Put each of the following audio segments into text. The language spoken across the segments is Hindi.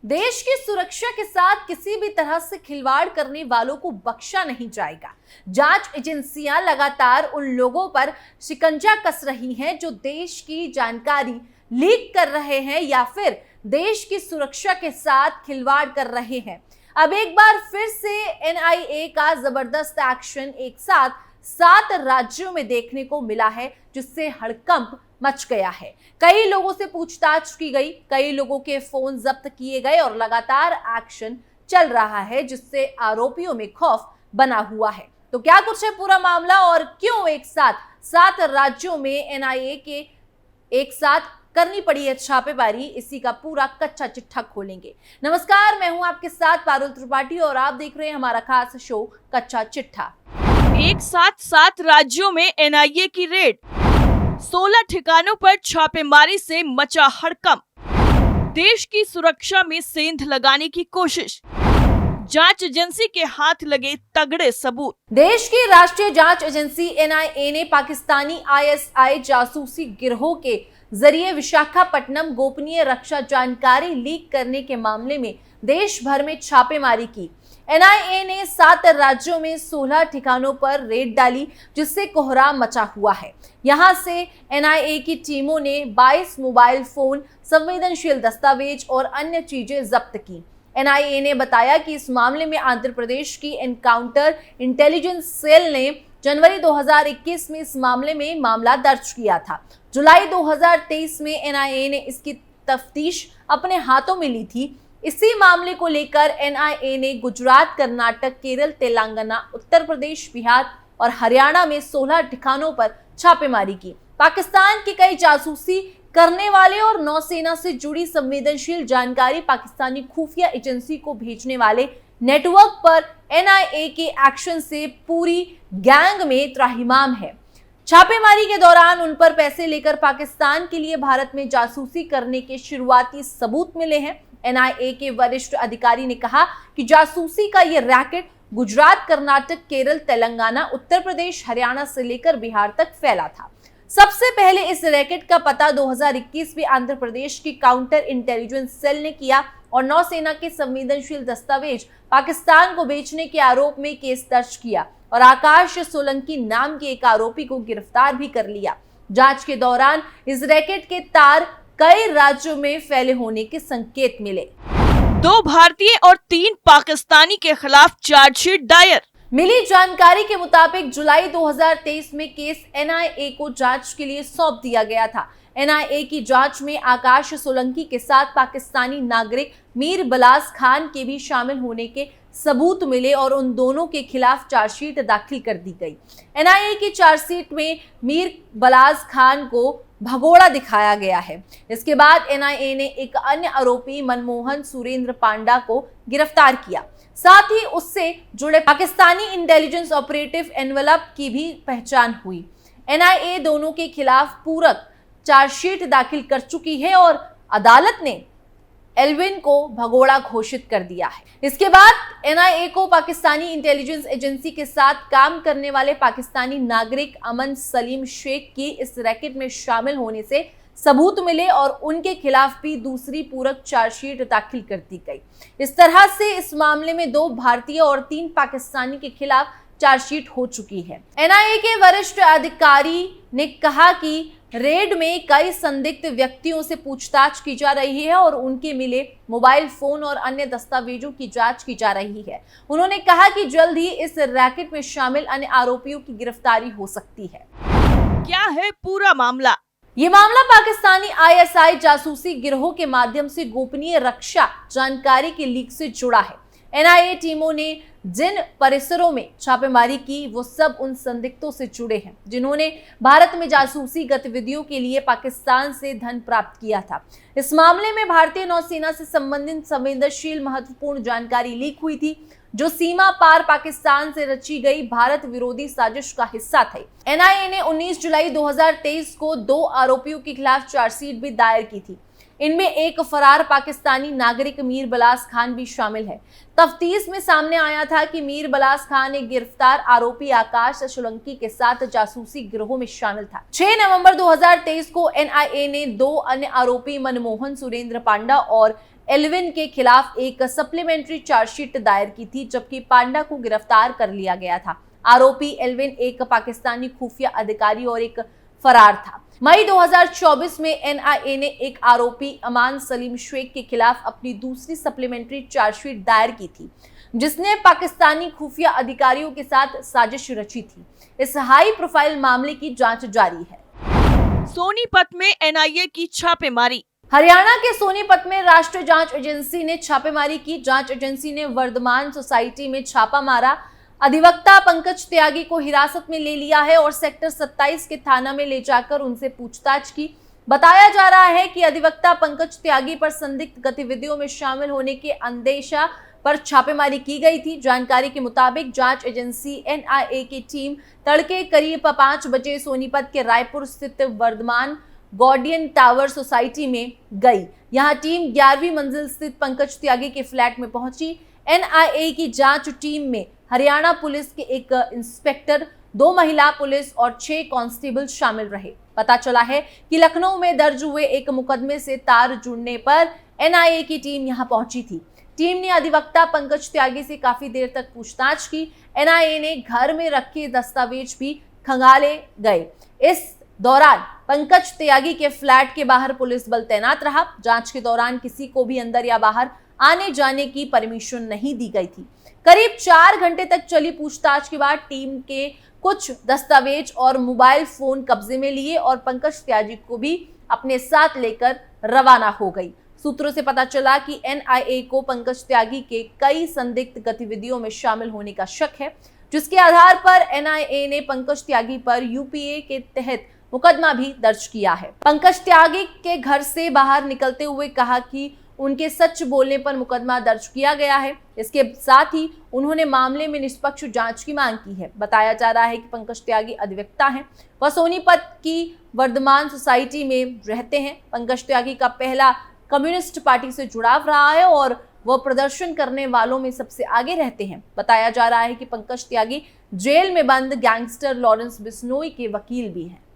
देश की सुरक्षा के साथ किसी भी तरह से खिलवाड़ करने वालों को बख्शा नहीं जाएगा। जांच एजेंसियां लगातार उन लोगों पर शिकंजा कस रही हैं जो देश की जानकारी लीक कर रहे हैं या फिर देश की सुरक्षा के साथ खिलवाड़ कर रहे हैं। अब एक बार फिर से एनआईए का जबरदस्त एक्शन एक साथ 7 राज्यों में देखने को मिला है, जिससे हड़कंप मच गया है। कई लोगों से पूछताछ की गई, कई लोगों के फोन जब्त किए गए और लगातार एक्शन चल रहा है, जिससे आरोपियों में खौफ बना हुआ है। तो क्या कुछ है पूरा मामला और क्यों एक साथ 7 राज्यों में एनआईए के एक साथ करनी पड़ी है छापेमारी, इसी का पूरा कच्चा चिट्ठा खोलेंगे। नमस्कार, मैं हूं आपके साथ पारुल त्रिपाठी और आप देख रहे हैं हमारा खास शो कच्चा चिट्ठा। एक साथ 7 राज्यों में एनआईए की रेड, 16 ठिकानों पर छापेमारी से मचा हड़कंप, देश की सुरक्षा में सेंध लगाने की कोशिश, जांच एजेंसी के हाथ लगे तगड़े सबूत। देश की राष्ट्रीय जांच एजेंसी एनआईए ने पाकिस्तानी आईएसआई जासूसी गिरोह के जरिए विशाखापट्टनम गोपनीय रक्षा जानकारी लीक करने के मामले में देश भर में छापेमारी की। एनआईए ने 7 राज्यों में 16 ठिकानों पर रेड डाली, जिससे कोहराम मचा हुआ है। यहां से एनआईए की टीमों ने 22 मोबाइल फोन, संवेदनशील दस्तावेज और अन्य चीजें जब्त की। एनआईए ने बताया कि इस मामले में आंध्र प्रदेश की एनकाउंटर इंटेलिजेंस सेल ने जनवरी 2021 में इस मामले में मामला दर्ज किया था। जुलाई 2023 में एनआईए ने इसकी तफ्तीश अपने हाथों में ली थी। इसी मामले को लेकर एनआईए ने गुजरात, कर्नाटक, केरल, तेलंगाना, उत्तर प्रदेश, बिहार और हरियाणा में 16 ठिकानों पर छापेमारी की। पाकिस्तान की कई जासूसी करने वाले और नौसेना से जुड़ी संवेदनशील जानकारी पाकिस्तानी खुफिया एजेंसी को भेजने वाले नेटवर्क पर एनआईए के एक्शन से पूरी गैंग में त्राहिमाम है। छापेमारी के दौरान उन पर पैसे लेकर पाकिस्तान के लिए भारत में जासूसी करने के शुरुआती सबूत मिले हैं। एनआईए के वरिष्ठ अधिकारी ने कहा कि जासूसी का ये रैकेट गुजरात, कर्नाटक, केरल, तेलंगाना, उत्तर प्रदेश, हरियाणा से लेकर बिहार तक फैला था। सबसे पहले इस रैकेट का पता 2021 में आंध्र प्रदेश की काउंटर इंटेलिजेंस सेल ने किया और नौसेना के संवेदनशील दस्तावेज पाकिस्तान को बेचने के आरोप में केस दर्ज किया और आकाश सोलंकी नाम के एक आरोपी को गिरफ्तार भी कर लिया। जांच के दौरान इस रैकेट के तार कई राज्यों में फैले होने के संकेत मिले। 2 भारतीय और 3 पाकिस्तानी के खिलाफ चार्जशीट दायर। मिली जानकारी के मुताबिक जुलाई 2023 में केस एनआईए को जांच के लिए सौंप दिया गया था। एनआईए की जांच में आकाश सोलंकी के साथ पाकिस्तानी नागरिक मीर बलास खान के भी शामिल होने के सबूत मिले और उन दोनों के खिलाफ चार्जशीट दाखिल कर दी गई। एनआईए की चार्जशीट में मीर बलास खान को भगोड़ा दिखाया गया है। इसके बाद एनआईए ने एक अन्य आरोपी मनमोहन सुरेंद्र पांडा को गिरफ्तार किया। साथ ही उससे जुड़े पाकिस्तानी इंटेलिजेंस ऑपरेटिव एनवेलप की भी पहचान हुई। एनआईए दोनों के खिलाफ पूरक चार्जशीट दाखिल कर चुकी है और अदालत ने एल्विन को भगोड़ा घोषित कर दिया है। इसके बाद एनआईए को पाकिस्तानी इंटेलिजेंस एजेंसी के साथ काम करने वाले पाकिस्तानी नागरिक अमन सलीम शेख की इस रैकेट में शामिल होने से सबूत मिले और उनके खिलाफ भी दूसरी पूरक चार्जशीट दाखिल कर दी गई। इस तरह से इस मामले में 2 भारतीय और 3 पाकिस्तानी के खिलाफ चार्जशीट हो चुकी है। एनआईए के वरिष्ठ अधिकारी ने कहा कि रेड में कई संदिग्ध व्यक्तियों से पूछताछ की जा रही है और उनके मिले मोबाइल फोन और अन्य दस्तावेजों की जांच की जा रही है। उन्होंने कहा कि जल्द ही इस रैकेट में शामिल अन्य आरोपियों की गिरफ्तारी हो सकती है। क्या है पूरा मामला? ये मामला पाकिस्तानी आईएसआई जासूसी गिरोह के माध्यम से गोपनीय रक्षा जानकारी के लीक से जुड़ा है। एनआईए टीमों ने जिन परिसरों में छापेमारी की वो सब उन संदिग्धों से जुड़े हैं जिन्होंने भारत में जासूसी गतिविधियों के लिए पाकिस्तान से धन प्राप्त किया था। इस मामले में भारतीय नौसेना से संबंधित संवेदनशील महत्वपूर्ण जानकारी लीक हुई थी, जो सीमा पार पाकिस्तान से रची गई भारत विरोधी साजिश का हिस्सा थे। एनआईए ने 19 जुलाई 2023 को 2 आरोपियों के खिलाफ चार्जशीट भी दायर की थी। इनमें एक फरार पाकिस्तानी नागरिक मीर बलास खान भी शामिल है। तफ्तीश में सामने आया था कि मीर बलास खान एक गिरफ्तार आरोपी आकाश सोलंकी के साथ जासूसी गिरोह में शामिल था। 6 नवंबर 2023 को एनआईए ने 2 अन्य आरोपी मनमोहन सुरेंद्र पांडा और एल्विन के खिलाफ एक सप्लीमेंट्री चार्जशीट दायर की थी, जबकि पांडा को गिरफ्तार कर लिया गया था। आरोपी एल्विन एक पाकिस्तानी खुफिया अधिकारी और एक फरार था। मई 2024 में एनआईए ने एक आरोपी अमान सलीम शेख के खिलाफ अपनी दूसरी सप्लीमेंट्री चार्जशीट दायर की थी, जिसने पाकिस्तानी खुफिया अधिकारियों के साथ साजिश रची थी। इस हाई प्रोफाइल मामले की जांच जारी है। सोनीपत में एनआईए की छापेमारी। हरियाणा के सोनीपत में राष्ट्रीय जांच एजेंसी ने छापेमारी की। जांच एजेंसी ने वर्धमान सोसाइटी में छापा मारा, अधिवक्ता पंकज त्यागी को हिरासत में ले लिया है और सेक्टर 27 के थाना में ले जाकर उनसे पूछताछ की। बताया जा रहा है कि अधिवक्ता पंकज त्यागी पर संदिग्ध गतिविधियों में शामिल होने के अंदेशा पर छापेमारी की गई थी। जानकारी के मुताबिक जांच एजेंसी एनआईए की टीम तड़के करीब 5 बजे सोनीपत के रायपुर स्थित वर्धमान गार्डियन टावर सोसाइटी में गई। यहां टीम 11वीं मंजिल स्थित पंकज त्यागी के फ्लैट में पहुंची। एनआईए की जांच टीम में हरियाणा पुलिस के एक इंस्पेक्टर, 2 महिला पुलिस और 6 कांस्टेबल शामिल रहे। पता चला है कि लखनऊ में दर्ज हुए एक मुकदमे से तार जुड़ने पर एनआईए की टीम यहां पहुंची थी। टीम ने अधिवक्ता पंकज त्यागी से काफी देर तक पूछताछ की। एनआईए ने घर में रखे दस्तावेज भी खंगाले गए। इस दौरान पंकज त्यागी के फ्लैट के बाहर पुलिस बल तैनात रहा। जांच के दौरान किसी को भी अंदर या बाहर आने जाने की परमिशन नहीं दी गई थी। करीब 4 घंटे तक चली पूछताछ के बाद टीम के कुछ दस्तावेज और मोबाइल फोन कब्जे में लिए और पंकज त्यागी को भी अपने साथ लेकर रवाना हो गई। सूत्रों से पता चला कि एनआईए को पंकज त्यागी के कई संदिग्ध गतिविधियों में शामिल होने का शक है, जिसके आधार पर एनआईए ने पंकज त्यागी पर यूपीए के तहत मुकदमा भी दर्ज किया है। पंकज त्यागी के घर से बाहर निकलते हुए कहा कि उनके सच बोलने पर मुकदमा दर्ज किया गया है। इसके साथ ही उन्होंने मामले में निष्पक्ष जांच की मांग की है। बताया जा रहा है कि पंकज त्यागी अधिवक्ता हैं। वह सोनीपत की वर्धमान सोसाइटी में रहते हैं। पंकज त्यागी का पहला कम्युनिस्ट पार्टी से जुड़ाव रहा है और वह प्रदर्शन करने वालों में सबसे आगे रहते हैं। बताया जा रहा है कि पंकज त्यागी जेल में बंद गैंगस्टर लॉरेंस बिश्नोई के वकील भी हैं।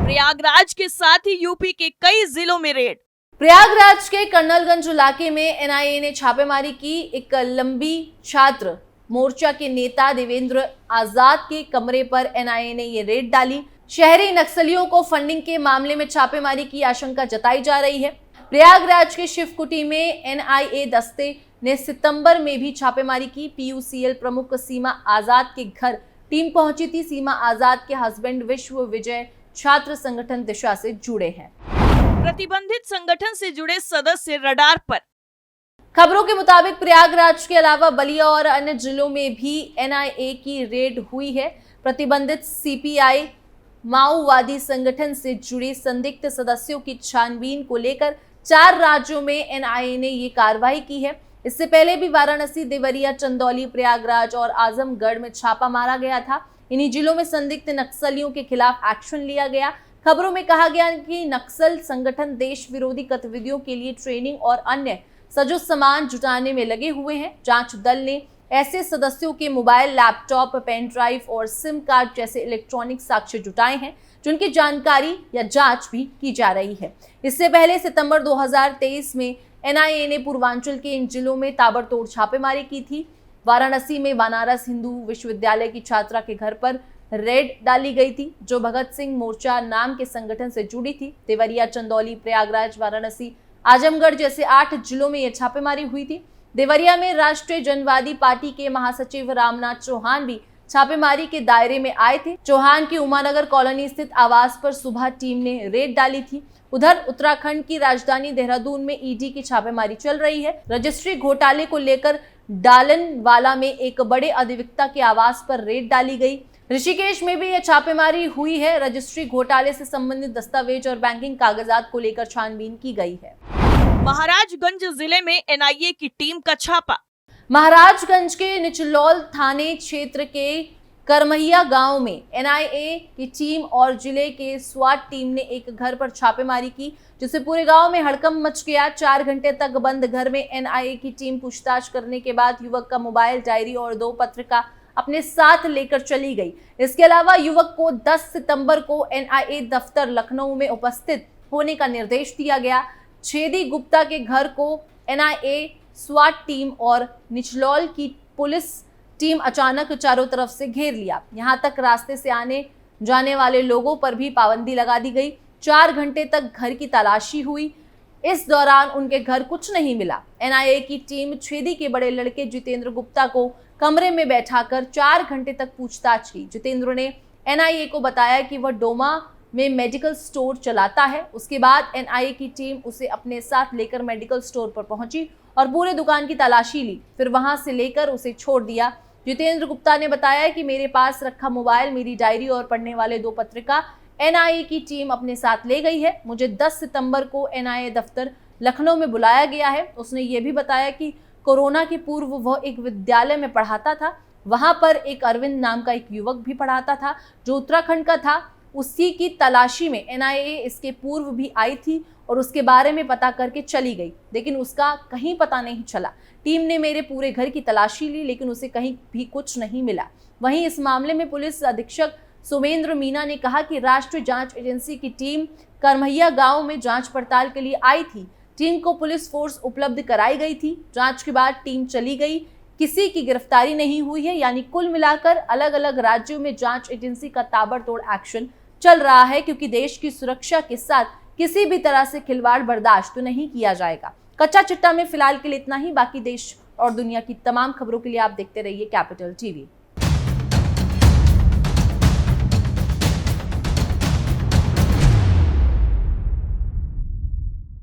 प्रयागराज के साथ ही यूपी के कई जिलों में रेड। प्रयागराज के कर्नलगंज इलाके में एनआईए ने छापेमारी की। एक लंबी छात्र मोर्चा के नेता देवेंद्र आजाद के कमरे पर एनआईए ने ये रेड डाली। शहरी नक्सलियों को फंडिंग के मामले में छापेमारी की आशंका जताई जा रही है। प्रयागराज के शिवकुटी में एनआईए दस्ते ने सितंबर में भी छापेमारी की। पीयूसीएल प्रमुख सीमा आजाद के घर टीम पहुंची थी। सीमा आजाद के हस्बैंड विश्व विजय छात्र संगठन दिशा से जुड़े हैं। प्रतिबंधित संगठन से जुड़े सदस्य रडार पर। खबरों के मुताबिक प्रयागराज के अलावा बलिया और अन्य जिलों में भी एनआईए की रेड हुई है। प्रतिबंधित सीपीआई माओवादी संगठन से जुड़े संदिग्ध सदस्यों की छानबीन को लेकर 4 राज्यों में एनआईए ने ये कार्रवाई की है। इससे पहले भी वाराणसी, देवरिया, चंदौली, प्रयागराज और आजमगढ़ में छापा मारा गया था। इन्हीं जिलों में संदिग्ध नक्सलियों के खिलाफ एक्शन लिया गया। खबरों में कहा गया कि नक्सल संगठन देश विरोधी गतिविधियों के लिए ट्रेनिंग और अन्य सजो सामान जुटाने में लगे हुए हैं। जांच दल ने ऐसे सदस्यों के मोबाइल, लैपटॉप, पेन ड्राइव और सिम कार्ड जैसे इलेक्ट्रॉनिक साक्ष्य जुटाए हैं, जिनकी जानकारी या जांच भी की जा रही है। इससे पहले सितंबर 2023 में एनआईए ने पूर्वांचल के इन जिलों में ताबड़तोड़ छापेमारी की थी। वाराणसी में बनारस हिंदू विश्वविद्यालय की छात्रा के घर पर रेड डाली गई थी, जो भगत सिंह मोर्चा नाम के संगठन से जुड़ी थी। देवरिया, चंदौली, प्रयागराज, वाराणसी, आजमगढ़ जैसे 8 जिलों में यह छापेमारी हुई थी। देवरिया में राष्ट्रीय जनवादी पार्टी के महासचिव रामनाथ चौहान भी छापेमारी के दायरे में आए थे। चौहान की उमानगर कॉलोनी स्थित आवास पर सुबह टीम ने रेड डाली थी। उधर उत्तराखंड की राजधानी देहरादून में ईडी की छापेमारी चल रही है। रजिस्ट्री घोटाले को लेकर डालनवाला में एक बड़े अधिवक्ता के आवास पर रेड डाली गई। ऋषिकेश में भी यह छापेमारी हुई है। रजिस्ट्री घोटाले से संबंधित दस्तावेज और बैंकिंग कागजात को लेकर छानबीन की गई है। महाराजगंज जिले में एनआईए की टीम का छापा। महाराजगंज के निचलौल थाने क्षेत्र के करमहिया गांव में एनआईए की टीम और जिले के स्वाट टीम ने एक घर पर छापेमारी की, जिससे पूरे गांव में हड़कंप मच गया। 4 घंटे तक बंद घर में एनआईए की टीम पूछताछ करने के बाद युवक का मोबाइल, डायरी और 2 पत्रिका अपने साथ लेकर चली गई। इसके अलावा युवक को 10 सितंबर को एनआईए दफ्तर लखनऊ में उपस्थित होने का निर्देश दिया गया। छेदी गुप्ता के घर को एनआईए, स्वाट टीम और निचलौल की पुलिस टीम अचानक चारों तरफ से घेर लिया। यहां तक रास्ते से आने जाने वाले लोगों पर भी पाबंदी लगा दी गई। 4 घंटे तक घर की तलाशी हुई। इस दौरान उनके घर कुछ नहीं मिला। एनआईए की टीम छेदी के बड़े लड़के जितेंद्र गुप्ता को कमरे में बैठाकर 4 घंटे तक पूछताछ की। जितेंद्र ने एनआईए को बताया कि वह डोमा में मेडिकल स्टोर चलाता है। उसके बाद एनआईए की टीम उसे अपने साथ लेकर मेडिकल स्टोर पर पहुंची और पूरे दुकान की तलाशी ली। फिर वहां से लेकर उसे छोड़ दिया। जितेंद्र गुप्ता ने बताया कि मेरे पास रखा मोबाइल, मेरी डायरी और पढ़ने वाले 2 पत्रिका एनआईए की टीम अपने साथ ले गई है। मुझे 10 सितंबर को एनआईए दफ्तर लखनऊ में बुलाया गया है। उसने ये भी बताया कि कोरोना के पूर्व वह एक विद्यालय में पढ़ाता था। वहां पर एक अरविंद नाम का एक युवक भी पढ़ाता था जो उत्तराखंड का था। उसी की तलाशी में एनआईए इसके पूर्व भी आई थी और उसके बारे में पता करके चली गई, लेकिन उसका कहीं पता नहीं चला। टीम ने मेरे पूरे घर की तलाशी ली, लेकिन उसे कहीं भी कुछ नहीं मिला। वहीं इस मामले में पुलिस अधीक्षक सुमेंद्र मीना ने कहा कि राष्ट्रीय जांच एजेंसी की टीम करमैया गांव में जांच पड़ताल के लिए आई थी। टीम को पुलिस फोर्स उपलब्ध कराई गई थी। जांच के बाद टीम चली गई। किसी की गिरफ्तारी नहीं हुई है। यानी कुल मिलाकर अलग अलग राज्यों में जांच एजेंसी का ताबड़तोड़ एक्शन चल रहा है, क्योंकि देश की सुरक्षा के साथ किसी भी तरह से खिलवाड़ बर्दाश्त नहीं किया जाएगा। कच्चा चिट्टा में फिलहाल के लिए इतना ही। बाकी देश और दुनिया की तमाम खबरों के लिए आप देखते रहिए कैपिटल टीवी।